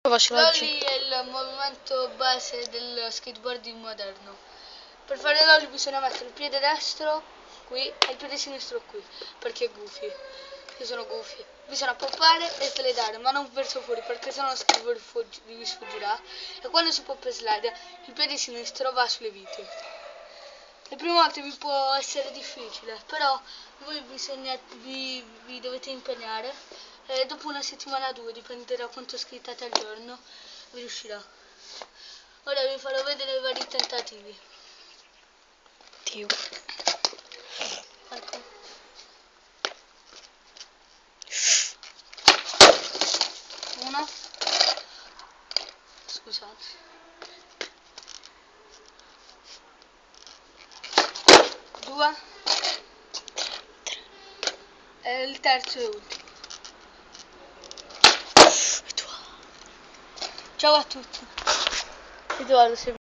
L'ollie è il movimento base del skateboarding moderno. Per fare l'ollie bisogna mettere il piede destro qui e il piede sinistro qui, perché è goofy. Io sono goofy. Bisogna poppare e slidare, ma non verso fuori, perché sennò vi sfuggirà. E quando si poppa e slide, il piede sinistro va sulle viti. Le prime volte vi può essere difficile, però voi vi dovete impegnare e dopo una settimana o due, dipende da quanto skate al giorno, vi riuscirà. Ora vi farò vedere i vari tentativi. Ecco. Uno. Scusate. Due. E il terzo e ultimo. Ciao a tutti. Edoardo,